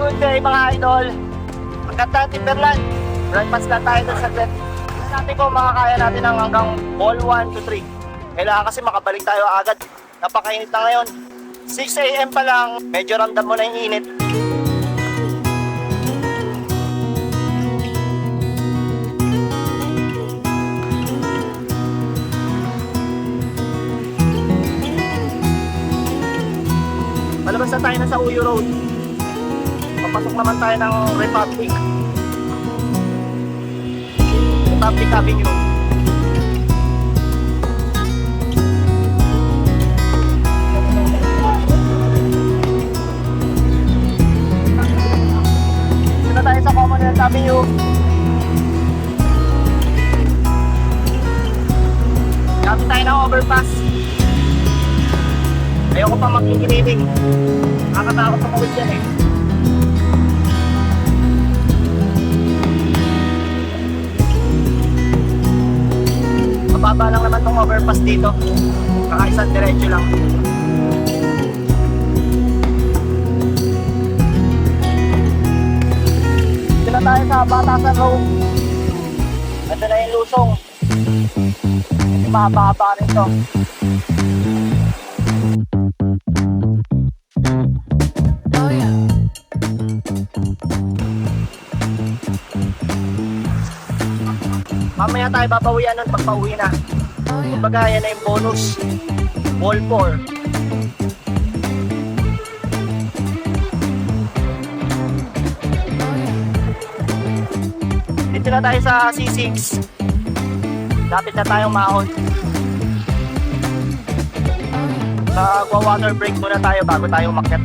good day mga idol. Maganda Timberland. Breakfast lang tayo doon sa set. Natin kung makakaya natin ng hanggang ball 1 to 3. Kailangan kasi makabalik tayo agad. Napakainit na ngayon. 6 AM pa lang, medyo ramdam mo na yung init. Palabas na tayo na sa Uyo Road. Papasok naman tayo ng Republic Avenue. Dito na tayo sa Commonwealth Avenue. Gamit tayo ng overpass. Ayoko pa magkikiniling. Nakakatakot sa mawid yan eh. Mababa lang naman tong overpass dito. Kakaisang diretso lang. Dito na tayo sa Batasan Road. Ito na yung lusong. Mahaba-haba rin to. Mamaya tayo babawian nun pag pauwi na. Kumbaga yan na yung bonus. Ball 4. Dito na tayo sa C6. Lapit na tayong mahon. Water break muna tayo bago tayo umakyat.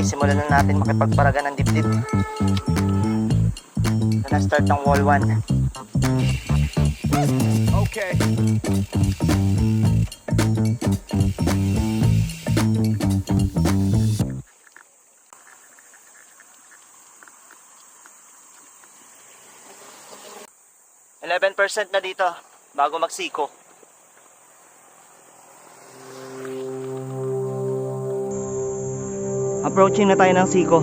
Simulan na natin makipagparagan ng dibdib. Ito na start ng wall 1. Okay. %11 na dito bago magsiko. Approaching na tayo ng siko.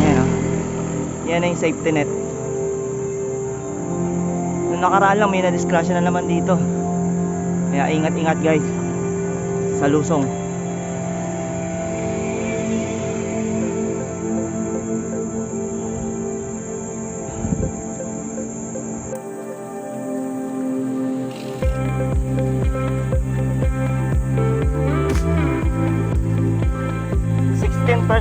Ayan o. Yan na yung safety net. Nung nakaraan lang may na-discussion na naman dito. Kaya ingat-ingat guys sa lusong. %.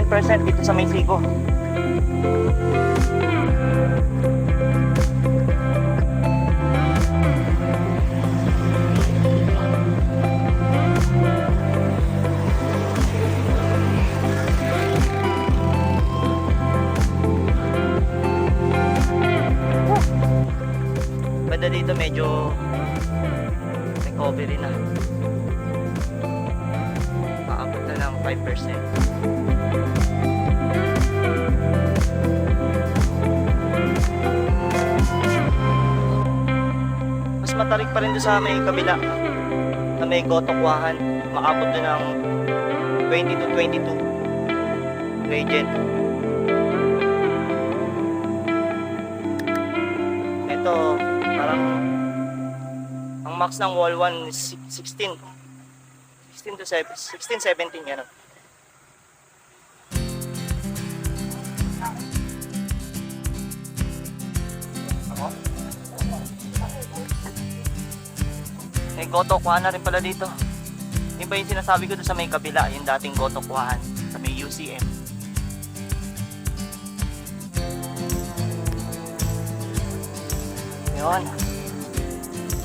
% dito sa may siko. Banda dito medyo recovery na. Paabot na ng 5%. Mas matarik pa rin doon sa may kabila na may Gotokwahan. Makabot doon ng 20 to 22 gradient. Ito parang ang max ng wall 1 is 16 to 16, 17 yan. May Gotokwahan na rin pala dito. Yung ba yung sinasabi ko doon sa may kabila, yung dating Gotokwahan sa may UCM. Yun.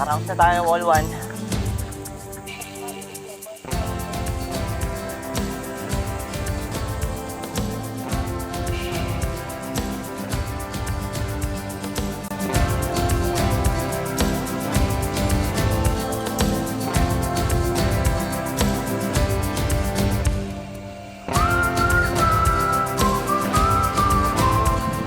Around na tayo wall 1.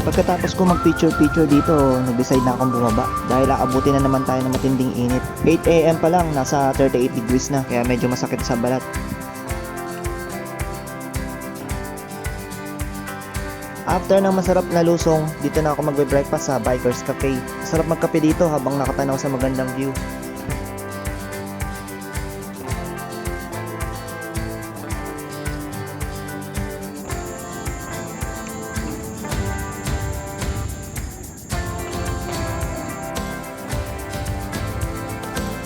Pagkatapos ko mag-picture dito, nag-decide na akong bumaba dahil aabutin na naman tayo ng matinding init. 8 AM pa lang, nasa 38 degrees na, kaya medyo masakit sa balat. After ng masarap na lusong, dito na ako magbe-breakfast sa Bikers Cafe. Sarap magkape dito habang nakatanaw sa magandang view.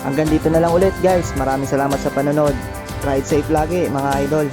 Hanggang dito na lang ulit guys. Maraming salamat sa panonood. Ride safe lagi mga idol.